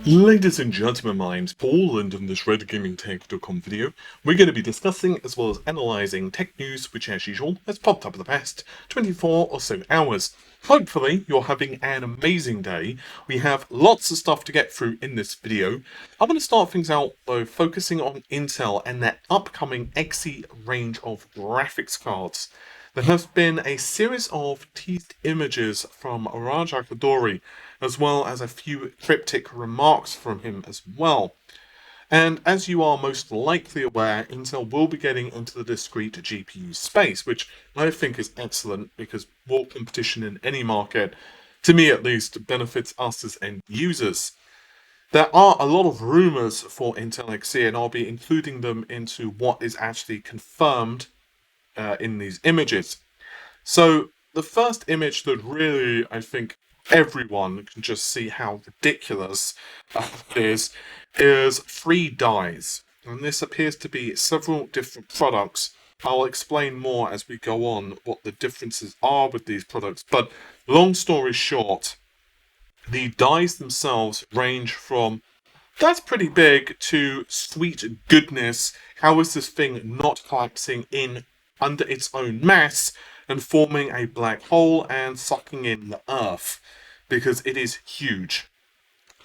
Ladies and gentlemen, my name's Paul, and in this RedGamingTech.com video, we're going to be discussing as well as analysing tech news which, as usual, has popped up in the past 24 or so hours. Hopefully, you're having an amazing day. We have lots of stuff to get through in this video. I'm going to start things out, though, focusing on Intel and their upcoming Xe range of graphics cards. There has been a series of teased images from Raja Koduri, as well as a few cryptic remarks from him as well. And as you are most likely aware, Intel will be getting into the discrete GPU space, which I think is excellent because more competition in any market, to me at least, benefits us as end users. There are a lot of rumors for Intel Xe, and I'll be including them into what is actually confirmed in these images. So the first image that really, I think, everyone can just see how ridiculous it is 3 dies. And this appears to be several different products. I'll explain more as we go on what the differences are with these products. But long story short, the dies themselves range from that's pretty big to sweet goodness, how is this thing not collapsing in under its own mass and forming a black hole and sucking in the Earth? Because it is huge.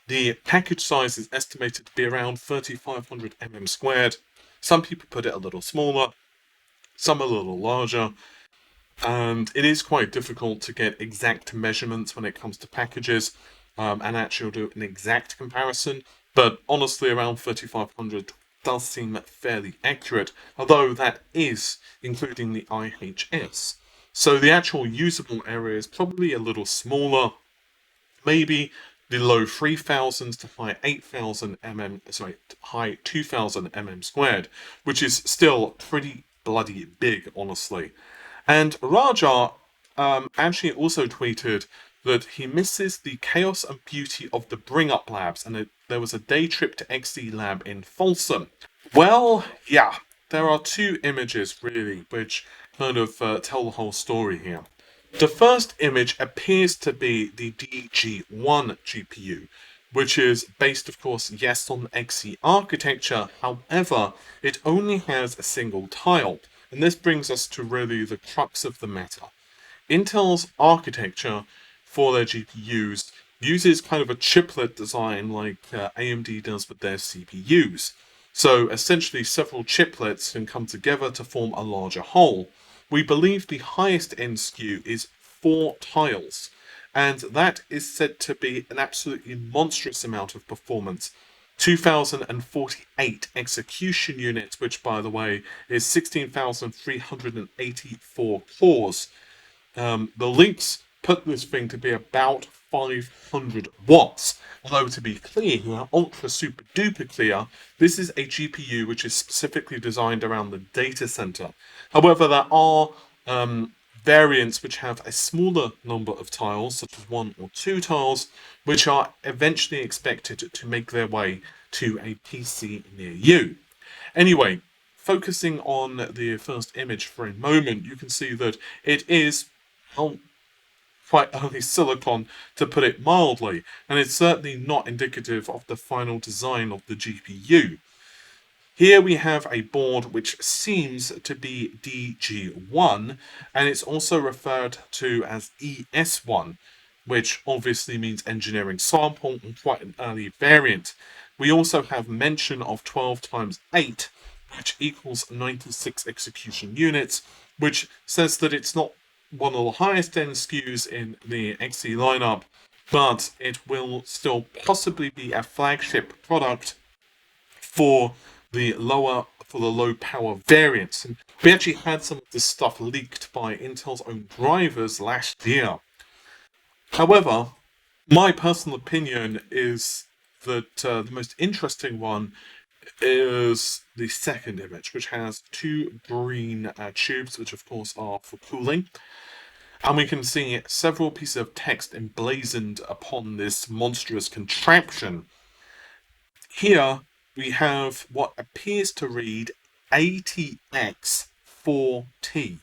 The package size is estimated to be around 3500 mm squared. Some people put it a little smaller, some a little larger, and it is quite difficult to get exact measurements when it comes to packages and actually do an exact comparison. But honestly, around 3500 does seem fairly accurate, although that is including the IHS. So the actual usable area is probably a little smaller, maybe the low 3000s to high 8000 high 2000 mm squared, which is still pretty bloody big, honestly. And Raja actually also tweeted that he misses the chaos and beauty of the Bring Up Labs, and there was a day trip to XD Lab in Folsom. Well, yeah, there are 2 images really, which kind of tell the whole story here. The first image appears to be the DG1 GPU, which is based, of course, yes, on the Xe architecture. However, it only has a single tile. And this brings us to really the crux of the matter. Intel's architecture for their GPUs uses kind of a chiplet design like AMD does with their CPUs. So essentially several chiplets can come together to form a larger whole. We believe the highest end SKU is 4 tiles, and that is said to be an absolutely monstrous amount of performance. 2048 execution units, which by the way is 16,384 cores. The leaks put this thing to be about 500 watts. Although to be clear here, ultra super duper clear, this is a GPU which is specifically designed around the data center. However, there are variants which have a smaller number of tiles, such as 1 or 2 tiles, which are eventually expected to make their way to a PC near you. Anyway, focusing on the first image for a moment, you can see that it is quite early silicon, to put it mildly, and it's certainly not indicative of the final design of the GPU. Here we have a board which seems to be DG1, and it's also referred to as ES1, which obviously means engineering sample and quite an early variant. We also have mention of 12 times 8, which equals 96 execution units, which says that it's not one of the highest end SKUs in the Xe lineup, but it will still possibly be a flagship product for the low power variants. And we actually had some of this stuff leaked by Intel's own drivers last year. However, my personal opinion is that the most interesting one is the second image, which has 2 green tubes, which of course are for cooling. And we can see several pieces of text emblazoned upon this monstrous contraption. Here we have what appears to read ATX4T.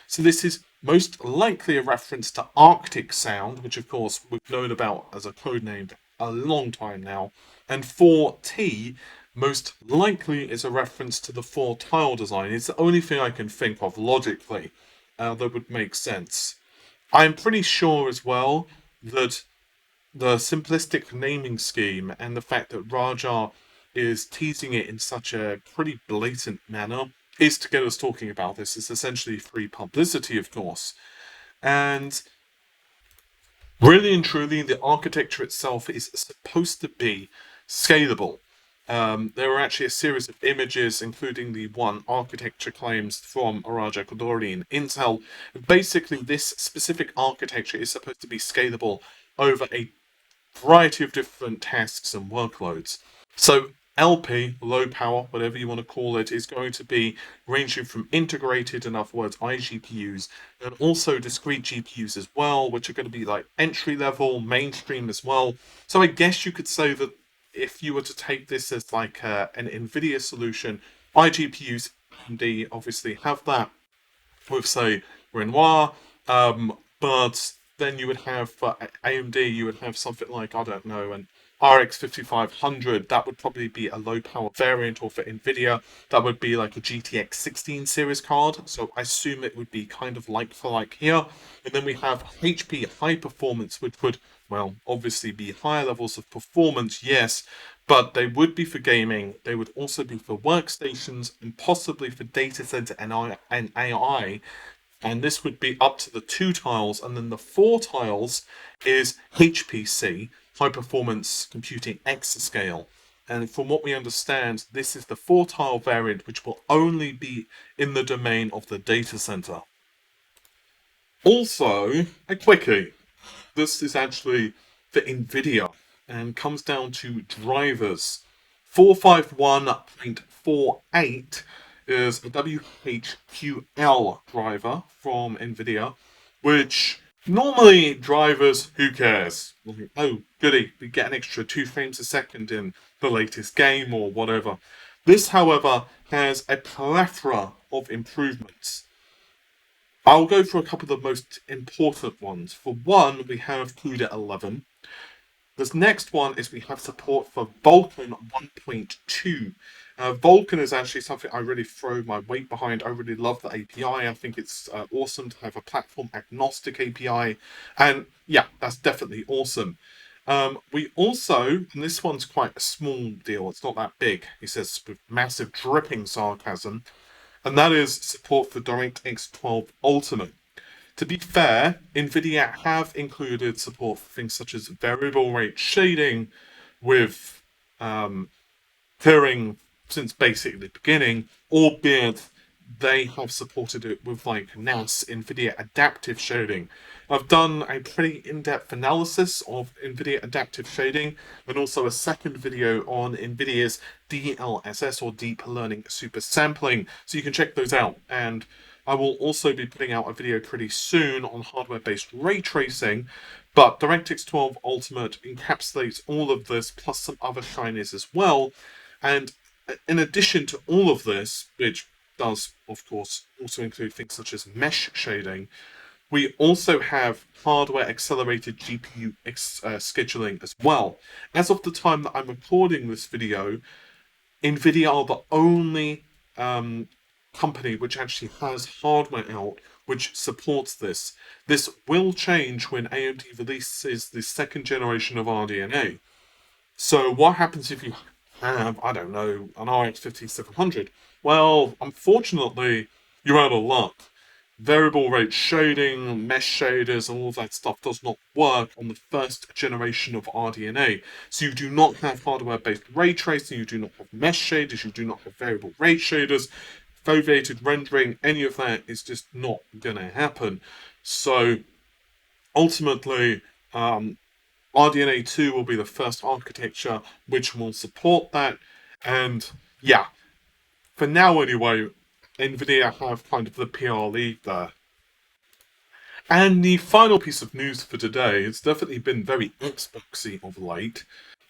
So this is most likely a reference to Arctic Sound, which of course we've known about as a codename a long time now. And 4T most likely is a reference to the 4-tile design. It's the only thing I can think of logically that would make sense. I'm pretty sure as well that the simplistic naming scheme and the fact that Raja is teasing it in such a pretty blatant manner is to get us talking about this. It's essentially free publicity, of course. And really and truly, the architecture itself is supposed to be scalable. There are actually a series of images, including the one architecture claims from Raja Koduri and Intel. Basically, this specific architecture is supposed to be scalable over a variety of different tasks and workloads. So LP, low power, whatever you want to call it, is going to be ranging from integrated, in other words, iGPUs, and also discrete GPUs as well, which are going to be like entry level, mainstream as well. So I guess you could say that if you were to take this as like an Nvidia solution, iGPUs, AMD obviously have that with, say, Renoir, but then you would have, for AMD, you would have something like, I don't know, an RX 5500. That would probably be a low power variant, or for Nvidia, that would be like a GTX 16 series card. So I assume it would be kind of like for like here. And then we have HP high performance, which would, well, obviously be higher levels of performance, yes, but they would be for gaming. They would also be for workstations and possibly for data center and AI. And this would be up to the 2 tiles, and then the 4 tiles is HPC, high performance computing exascale. And from what we understand, this is the 4-tile variant, which will only be in the domain of the data center. Also, a quickie. This is actually for Nvidia and comes down to drivers. 451.48 is a WHQL driver from Nvidia, which normally drivers, who cares? Oh, goody, we get an extra 2 frames a second in the latest game or whatever. This, however, has a plethora of improvements. I'll go through a couple of the most important ones. For one, we have CUDA 11. This next one is we have support for Vulkan 1.2. Vulkan is actually something I really throw my weight behind. I really love the API. I think it's awesome to have a platform agnostic API. And yeah, that's definitely awesome. We also, and this one's quite a small deal, it's not that big, he says with massive dripping sarcasm, and that is support for DirectX 12 Ultimate. To be fair, Nvidia have included support for things such as variable rate shading with clearing since basically the beginning, albeit they have supported it with like NAS, Nvidia Adaptive Shading. I've done a pretty in-depth analysis of Nvidia Adaptive Shading and also a second video on Nvidia's DLSS or Deep Learning Super Sampling, so you can check those out. And I will also be putting out a video pretty soon on hardware-based ray tracing, but DirectX 12 Ultimate encapsulates all of this plus some other shinies as well. And in addition to all of this, which does, of course, also include things such as mesh shading, we also have hardware-accelerated GPU scheduling as well. As of the time that I'm recording this video, Nvidia are the only company which actually has hardware out which supports this. This will change when AMD releases the 2nd generation of RDNA. So what happens if you have, I don't know, an RX 5700? Well, unfortunately, you're out of luck. Variable rate shading, mesh shaders, and all of that stuff does not work on the 1st generation of RDNA. So you do not have hardware-based ray tracing, you do not have mesh shaders, you do not have variable rate shaders, foveated rendering, any of that is just not going to happen. So ultimately, RDNA 2 will be the first architecture which will support that. And yeah, for now anyway, Nvidia have kind of the PR lead there. And the final piece of news for today has definitely been very Xboxy of late.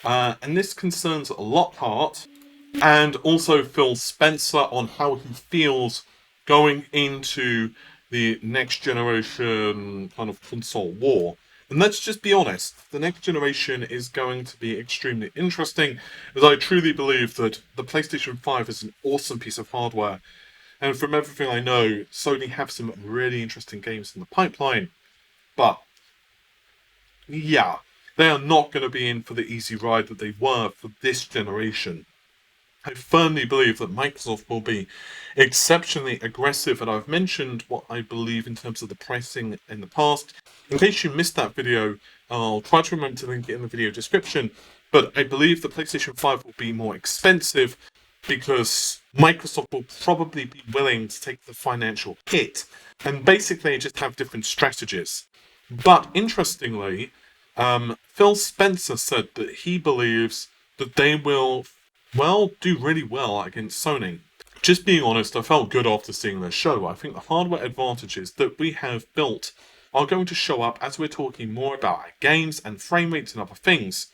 And this concerns LockHart and also Phil Spencer on how he feels going into the next generation kind of console war. And let's just be honest, the next generation is going to be extremely interesting, as I truly believe that the PlayStation 5 is an awesome piece of hardware. And from everything I know, Sony have some really interesting games in the pipeline. But, yeah, they are not going to be in for the easy ride that they were for this generation. I firmly believe that Microsoft will be exceptionally aggressive, and I've mentioned what I believe in terms of the pricing in the past. In case you missed that video, I'll try to remember to link it in the video description, but I believe the PlayStation 5 will be more expensive because Microsoft will probably be willing to take the financial hit and basically just have different strategies. But interestingly, Phil Spencer said that he believes that they will do really well against Sony. Just being honest, I felt good after seeing their show. I think the hardware advantages that we have built are going to show up as we're talking more about our games and frame rates and other things.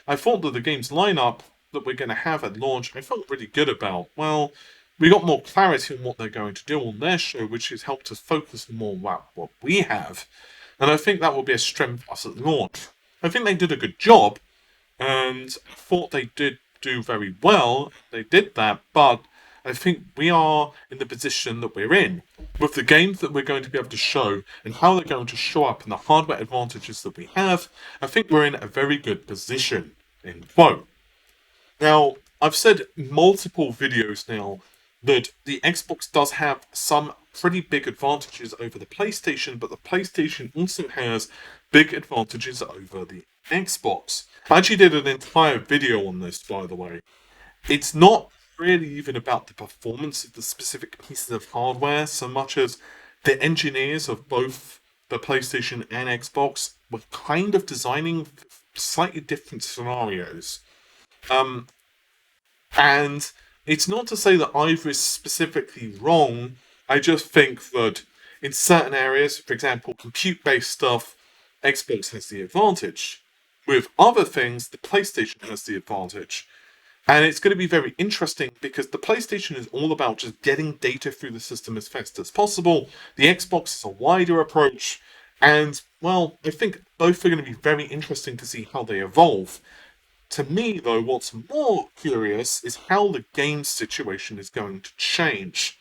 I thought that the games lineup that we're going to have at launch, I felt really good about. Well, we got more clarity on what they're going to do on their show, which has helped us focus more on what we have. And I think that will be a strength for us at launch. I think they did a good job, and I thought they did do very well. They did that, but I think we are in the position that we're in with the games that we're going to be able to show and how they're going to show up in the hardware advantages that we have. I think we're in a very good position. End quote. Now, I've said multiple videos now that the Xbox does have some pretty big advantages over the PlayStation, but the PlayStation also has big advantages over the Xbox. I actually did an entire video on this, by the way. It's not really even about the performance of the specific pieces of hardware so much as the engineers of both the PlayStation and Xbox were kind of designing slightly different scenarios. And it's not to say that either is specifically wrong. I just think that in certain areas, for example, compute-based stuff, Xbox has the advantage. With other things, the PlayStation has the advantage. And it's going to be very interesting because the PlayStation is all about just getting data through the system as fast as possible. The Xbox is a wider approach. And, well, I think both are going to be very interesting to see how they evolve. To me, though, what's more curious is how the game situation is going to change.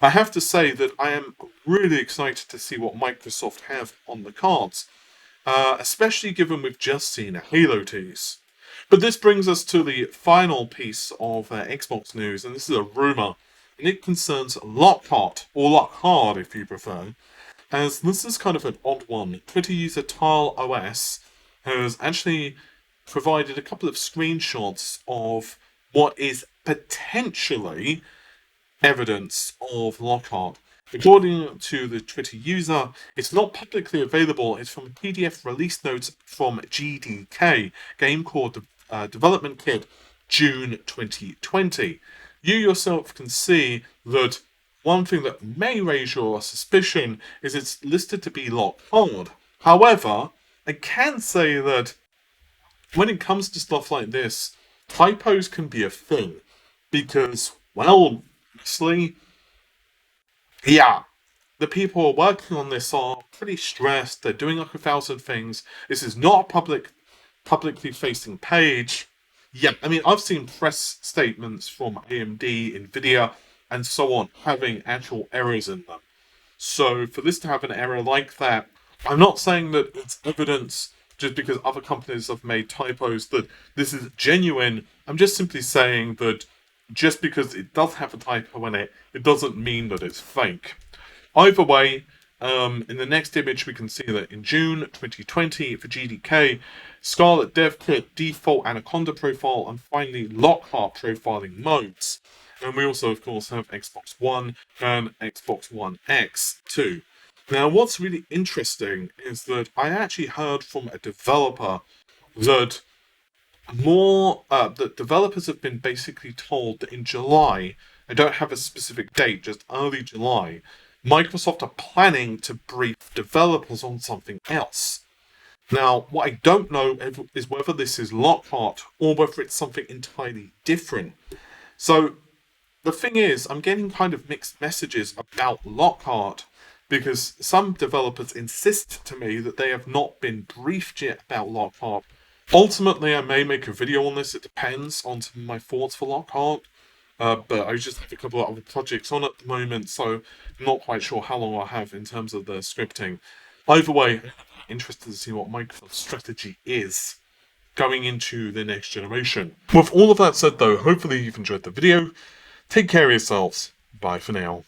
I have to say that I am really excited to see what Microsoft have on the cards, especially given we've just seen a Halo tease. But this brings us to the final piece of Xbox news, and this is a rumour, and it concerns LockHart, or LockHart if you prefer, as this is kind of an odd one. Twitter user TileOS has actually provided a couple of screenshots of what is potentially evidence of LockHart. According to the Twitter user, it's not publicly available. It's from PDF release notes from GDK, Game Core Development Kit, June 2020. You yourself can see that one thing that may raise your suspicion is it's listed to be LockHart. However, I can say that when it comes to stuff like this, typos can be a thing. Because, well, honestly, yeah, the people who are working on this are pretty stressed. They're doing like 1,000 things. This is not a publicly facing page. Yeah, I mean, I've seen press statements from AMD, Nvidia, and so on having actual errors in them. So for this to have an error like that, I'm not saying that it's evidence just because other companies have made typos that this is genuine. I'm just simply saying that just because it does have a typo in it, it doesn't mean that it's fake. Either way, in the next image we can see that in June 2020 for GDK, Scarlet Dev Kit, Default Anaconda Profile, and finally LockHart profiling modes. And we also, of course, have Xbox One and Xbox One X too. Now, what's really interesting is that I actually heard from a developer that that developers have been basically told that in July, I don't have a specific date, just early July, Microsoft are planning to brief developers on something else. Now, what I don't know is whether this is LockHart or whether it's something entirely different. So, the thing is, I'm getting kind of mixed messages about LockHart because some developers insist to me that they have not been briefed yet about LockHart. Ultimately, I may make a video on this. It depends on some of my thoughts for LockHart. But I just have a couple of other projects on at the moment, so I'm not quite sure how long I'll have in terms of the scripting. Either way, I'm interested to see what Microsoft's strategy is going into the next generation. With all of that said though, hopefully you've enjoyed the video. Take care of yourselves. Bye for now.